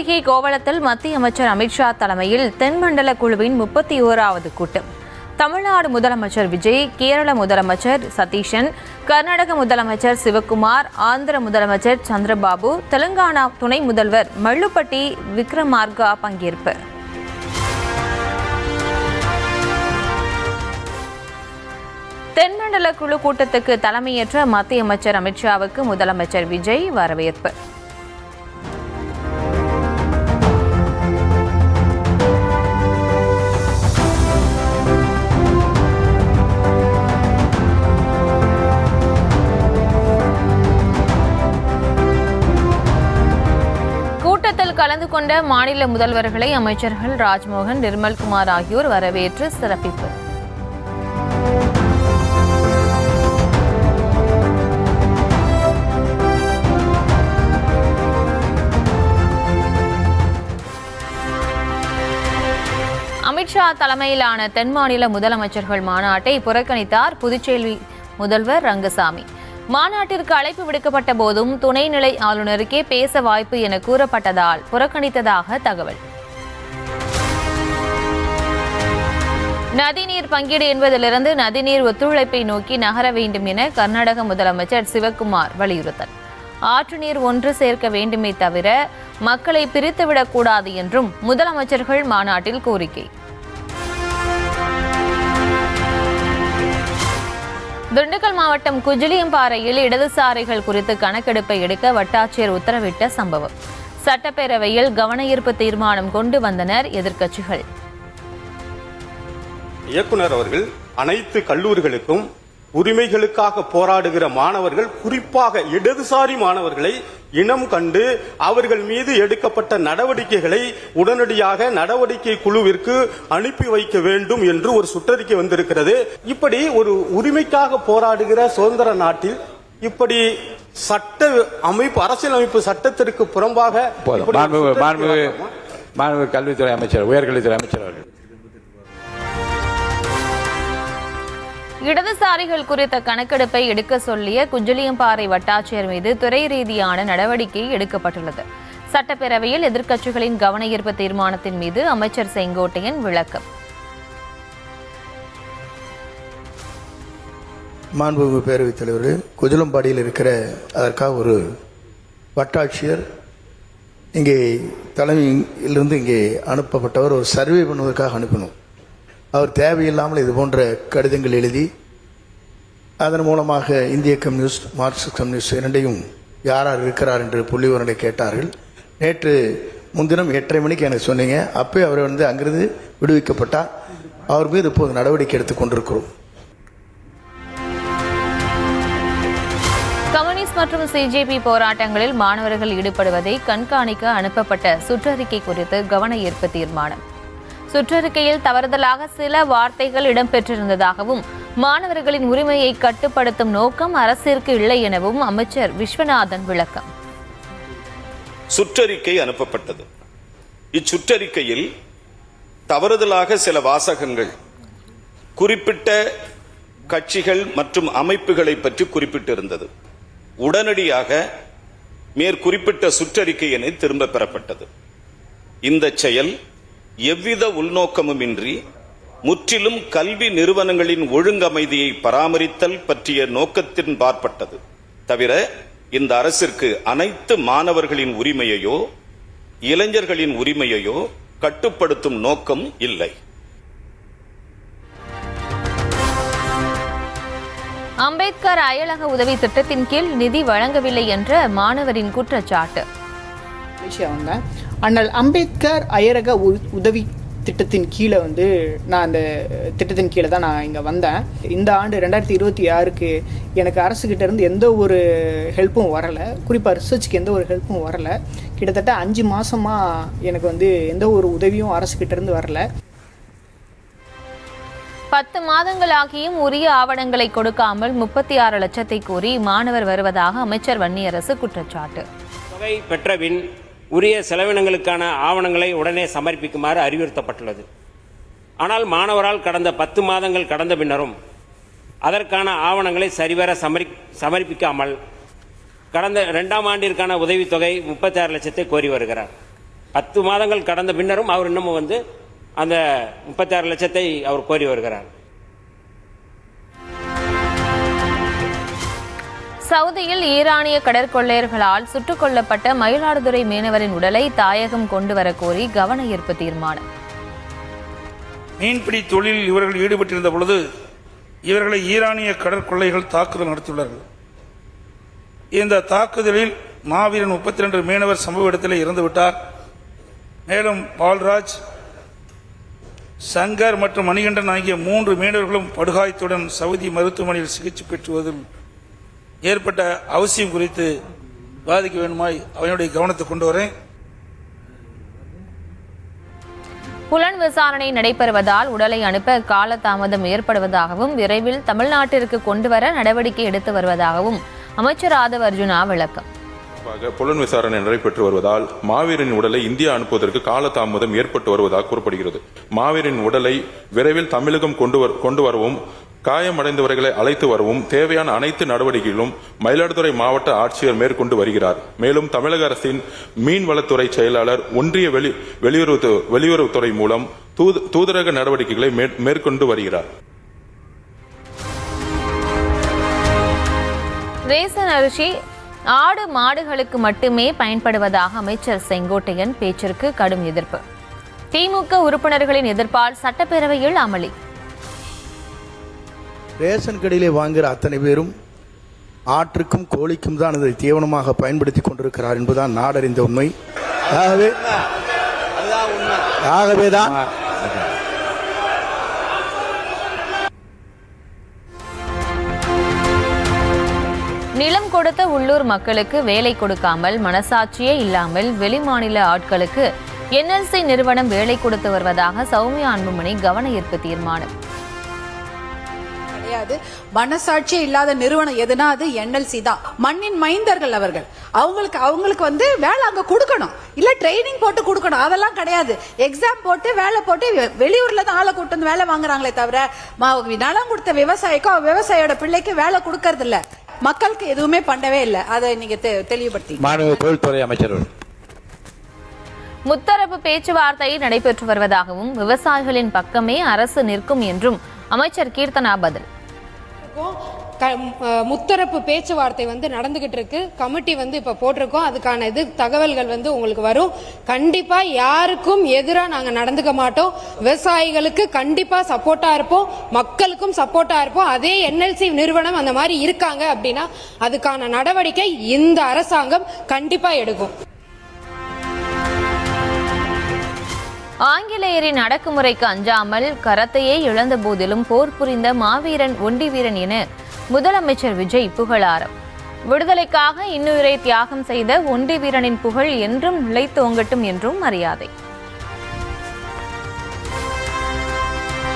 அருகே கோவளத்தில் மத்திய அமைச்சர் அமித்ஷா தலைமையில் தென்மண்டல குழுவின் 31வது கூட்டம். தமிழ்நாடு முதலமைச்சர் விஜய், கேரள முதலமைச்சர் சதீஷன், கர்நாடக முதலமைச்சர் சிவக்குமார், ஆந்திர முதலமைச்சர் சந்திரபாபு, தெலுங்கானா துணை முதல்வர் மல்லுப்பட்டி விக்ரமார்கா பங்கேற்பு. தென்மண்டல குழு கூட்டத்துக்கு தலைமையேற்ற மத்திய அமைச்சர் அமித்ஷாவுக்கு முதலமைச்சர் விஜய் வரவேற்பு. கூட்டத்தில் கலந்து கொண்ட மாநில முதல்வர்களை அமைச்சர்கள் ராஜ்மோகன், நிர்மல்குமார் ஆகியோர் வரவேற்று சிறப்பிப்பு. அமித்ஷா தலைமையிலான தென் மாநில முதலமைச்சர்கள் மாநாட்டை புறக்கணித்தார் புதுச்சேரி முதல்வர் ரங்கசாமி. மாநாட்டிற்கு அழைப்பு விடுக்கப்பட்ட போதும் துணைநிலை ஆளுநருக்கே பேச வாய்ப்பு என கூறப்பட்டதால் புறக்கணித்ததாக தகவல். நதிநீர் பங்கீடு என்பதிலிருந்து நதிநீர் ஒத்துழைப்பை நோக்கி நகர வேண்டும் என கர்நாடக முதலமைச்சர் சிவக்குமார் வலியுறுத்தல். ஆற்று நீர் ஒன்று சேர்க்க வேண்டுமே தவிர மக்களை பிரித்துவிடக்கூடாது என்றும் முதலமைச்சர்கள் மாநாட்டில் கோரிக்கை. திண்டுக்கல் மாவட்டம் குஜிலியம்பாறையில் இடதுசாரிகள் குறித்து கணக்கெடுப்பை எடுக்க வட்டாட்சியர் உத்தரவிட்ட சம்பவம். சட்டப்பேரவையில் கவன ஈர்ப்பு தீர்மானம் கொண்டு வந்தனர் எதிர்க்கட்சிகள். இயக்குனர் அவர்கள் அனைத்து கல்லூரிகளுக்கும் உரிமைகளுக்காக போராடுகிற மாணவர்கள், குறிப்பாக இடதுசாரி மாணவர்களை இனம் கண்டு அவர்கள் மீது எடுக்கப்பட்ட நடவடிக்கைகளை உடனடியாக நடவடிக்கை குழுவிற்கு அனுப்பி வைக்க வேண்டும் என்று ஒரு சுற்றறிக்கை வந்திருக்கிறது. இப்படி ஒரு உரிமைக்காக போராடுகிற சுதந்திர நாட்டில் இப்படி சட்ட அமைப்பு, அரசியல் அமைப்பு சட்டத்திற்கு புறம்பாக கல்வித்துறை அமைச்சர், உயர்கல்வித்துறை அமைச்சர் அவர்கள் இடதுசாரிகள் குறித்த கணக்கெடுப்பை எடுக்க சொல்லிய குஜிலியம்பாறை வட்டாட்சியர் மீது துறை ரீதியான நடவடிக்கை எடுக்கப்பட்டுள்ளது. சட்டப்பேரவையில் எதிர்க்கட்சிகளின் கவன ஈர்ப்பு தீர்மானத்தின் மீது அமைச்சர் செங்கோட்டையன் விளக்கம். மாண்புமிகு பேரவைத் தலைவர், குஜிலம்பாடியில் இருக்கிற அதற்காக ஒரு வட்டாட்சியர் இங்கே தலைமையிலிருந்து இங்கே அனுப்பப்பட்டவர் ஒரு சர்வே பண்ணுவதற்காக அனுப்பணும். அவர் தேவையில்லாமல் இது போன்ற கடிதங்கள் எழுதி அதன் மூலமாக இந்திய கம்யூனிஸ்ட், மார்க்சிஸ்ட் கம்யூனிஸ்ட் இரண்டையும் யார் யார் இருக்கிறார் என்று புள்ளிவிவரங்களை கேட்டார்கள். நேற்று முன்தினம் 8:30 மணிக்கு எனக்கு சொன்னீங்க. அப்போ அவர் அங்கிருந்து விடுவிக்கப்பட்டார். அவர் மீது இப்போது நடவடிக்கை எடுத்துக் கொண்டிருக்கிறோம். கம்யூனிஸ்ட் மற்றும் சிஜேபி போராட்டங்களில் மாணவர்கள் ஈடுபடுவதை கண்காணிக்க அனுப்பப்பட்ட சுற்றறிக்கை குறித்து கவன ஈர்ப்பு தீர்மானம். சுற்றறிக்கையில் தவறுதலாக சில வார்த்தைகள் இடம்பெற்றிருந்ததாகவும் மாணவர்களின் உரிமையை கட்டுப்படுத்தும் நோக்கம் அரசிற்கு இல்லை எனவும் அமைச்சர் விஸ்வநாதன் விளக்கம். சுற்றறிக்கை அனுப்பப்பட்டது. இச்சுற்றறிக்கையில் தவறுதலாக சில வாசகங்கள் குறிப்பிட்ட கட்சிகள் மற்றும் அமைப்புகளை பற்றி குறிப்பிட்டிருந்தது. உடனடியாக மேற்குறிப்பிட்ட சுற்றறிக்கையினை திரும்ப பெறப்பட்டது. இந்த செயல் எவ்வித உள்நோக்கமுமின்றி முற்றிலும் கல்வி நிறுவனங்களின் ஒழுங்கமைதியை பராமரித்தல் பற்றிய நோக்கத்தின் பார்ப்பட்டது தவிர இந்த அரசிற்கு அனைத்து மாணவர்களின் உரிமையையோ இளைஞர்களின் உரிமையையோ கட்டுப்படுத்தும் நோக்கம் இல்லை. அம்பேத்கர் அயலக உதவி திட்டத்தின் கீழ் நிதி வழங்கவில்லை என்ற மாணவரின் குற்றச்சாட்டு. அண்ணல் அம்பேத்கர் அயலக உதவி திட்டத்தின் கீழே நான் அந்த திட்டத்தின் கீழே தான் நான் இங்கே வந்தேன். இந்த ஆண்டு 2026க்கு எனக்கு அரசுக்கிட்ட இருந்து எந்த ஒரு ஹெல்ப்பும் வரலை. குறிப்பாக ரிசர்ச்சுக்கு எந்த ஒரு ஹெல்ப்பும் வரலை. கிட்டத்தட்ட 5 மாதமாக எனக்கு எந்த ஒரு உதவியும் அரசுக்கிட்ட இருந்து வரலை. 10 மாதங்களாகியும் உரிய ஆவணங்களை கொடுக்காமல் 36 லட்சத்தை கோரி மாணவர் வருவதாக அமைச்சர் வன்னியரசு குற்றச்சாட்டு. தொகை பெற்றபின் உரிய செலவினங்களுக்கான ஆவணங்களை உடனே சமர்ப்பிக்குமாறு அறிவுறுத்தப்பட்டுள்ளது. ஆனால் மாணவரால் கடந்த 10 மாதங்கள் கடந்த பின்னரும் அதற்கான ஆவணங்களை சரிவர சமர்ப்பிக்காமல் கடந்த 2ஆம் ஆண்டிற்கான உதவித்தொகை 36 லட்சத்தை கோரி வருகிறார். 10 மாதங்கள் கடந்த பின்னரும் அவர் இன்னமும் வந்து அந்த 36 லட்சத்தை அவர் கோரி வருகிறார். சவுதியில் ஈரானிய கடற்கொள்ளையர்களால் சுட்டுக் கொல்லப்பட்ட மயிலாடுதுறை மீனவரின் உடலை தாயகம் கொண்டு வர கோரி கவன ஈர்ப்பு தீர்மானம். மீன்பிடி தொழிலில் இவர்கள் ஈடுபட்டிருந்த பொழுது இவர்களை ஈரானிய கடற்கொள்ளைகள் தாக்குதல் நடத்தியுள்ளார்கள். இந்த தாக்குதலில் மாவீரன் 32 மீனவர் சம்பவ இடத்திலே இறந்துவிட்டார். மேலும் பால்ராஜ், சங்கர் மற்றும் மணிகண்டன் ஆகிய 3 மீனவர்களும் படுகாயத்துடன் சவுதி மருத்துவமனையில் சிகிச்சை பெற்றுவதில் ஏற்பட்ட அவசியம் குறித்து பாதிக்க வேண்டுமாய் அவனுடைய கவனத்தை கொண்டு வரேன். புலன் விசாரணை நடைபெறுவதால் உடலை அனுப்ப காலதாமதம் ஏற்படுவதாகவும் விரைவில் தமிழ்நாட்டிற்கு கொண்டுவர நடவடிக்கை எடுத்து வருவதாகவும் அமைச்சர் ஆதவ் அர்ஜுனா விளக்கம். புலன் விசாரணை நடைபெற்று வருவதால் மாவீரனின் உடலை இந்தியா அனுப்புவதற்கு காலதாமதம் ஏற்பட்டு வருவதாக கூறப்படுகிறது. மாவீரனின் உடலை விரைவில் தமிழகம் கொண்டு வரவும் காயமடைந்தவர்களை அழைத்து வரவும் தேவையான அனைத்து நடவடிக்கைகளும் மயிலாடுதுறை மாவட்ட ஆட்சியர் மேற்கொண்டு வருகிறார். மேலும் தமிழக அரசின் மீன்வளத்துறை செயலாளர் ஒன்றிய வெளியுறவுத்துறை மூலம் தூதரக நடவடிக்கைகளை மேற்கொண்டு வருகிறார். ரேசன் அரிசி ஆடு மாடுகளுக்கு மட்டுமே பயன்படுவதாக அமைச்சர் செங்கோட்டையன் பேச்சிற்கு கடும் எதிர்ப்பு. திமுக உறுப்பினர்களின் எதிர்ப்பால் சட்டப்பேரவையில் அமளி. ரேஷன் கடையிலே வாங்குகிற அத்தனை பேரும் ஆற்றுக்கும் கோழிக்கும் தான் அதை தீவனமாக பயன்படுத்தி கொண்டிருக்கிறார் என்பதுதான் நாடறிந்த உண்மை. ஆகவேதான் நிலம் கொடுத்த உள்ளூர் மக்களுக்கு வேலை கொடுக்காமல் மனசாட்சியே இல்லாமல் வெளிமாநில ஆட்களுக்கு NLC நிறுவனம் வேலை கொடுத்து வருவதாக சௌமியா அன்புமணி கவன ஈர்ப்பு தீர்மானம். மனசாட்சியே இல்லாத நிறுவனம் எதுனா அது NLC தான். மண்ணின் மைந்தர்கள் அவர்கள். அவங்களுக்கு வந்து வேலை அங்க கொடுக்கணும், இல்ல ட்ரைனிங் போட்டு கொடுக்கணும். அதெல்லாம் கிடையாது. எக்ஸாம் போட்டு வேலை போட்டு வெளியூர்ல தான் ஆளை கூட்டு வந்து வேலை வாங்குறாங்களே தவிர நிலம் கொடுத்த விவசாயிக்கோ விவசாயியோட பிள்ளைக்கு வேலை கொடுக்கறது இல்ல. மக்களுக்கு எதுவுமே பண்ணவே இல்லை. அதை நீங்க தெளிவுபடுத்தி. மாநில தொழில்துறை அமைச்சர். முத்தரப்பு பேச்சுவார்த்தை நடைபெற்று வருவதாகவும் விவசாயிகளின் பக்கமே அரசு நிற்கும் என்றும் அமைச்சர் கீர்த்தனா பதில். முத்தரப்பு பேச்சுவார்த்தை வந்து நடந்துகிட்டு இருக்கு. கமிட்டி வந்து இப்ப போட்டிருக்கோம். அதுக்கான தகவல்கள் வந்து உங்களுக்கு வரும். கண்டிப்பா யாருக்கும் எதிராக நாங்க நடந்துக்க மாட்டோம். விவசாயிகளுக்கு கண்டிப்பா சப்போர்ட்டா இருப்போம், மக்களுக்கும் சப்போர்ட்டா இருப்போம். அதே NLC நிறுவனம் அந்த மாதிரி இருக்காங்க அப்படின்னா அதுக்கான நடவடிக்கை இந்த அரசாங்கம் கண்டிப்பா எடுக்கும். ஆங்கிலேயரின் அடக்குமுறைக்கு அஞ்சாமல் கரத்தையே இழந்த போதிலும் போர் புரிந்த மாவீரன் ஒண்டி வீரன் என முதலமைச்சர் விஜய் புகழாரம். விடுதலைக்காக இன்னுயிரை தியாகம் செய்த ஒண்டி வீரனின் புகழ் என்றும் நிலைத்தோங்கட்டும் என்றும் மரியாதை.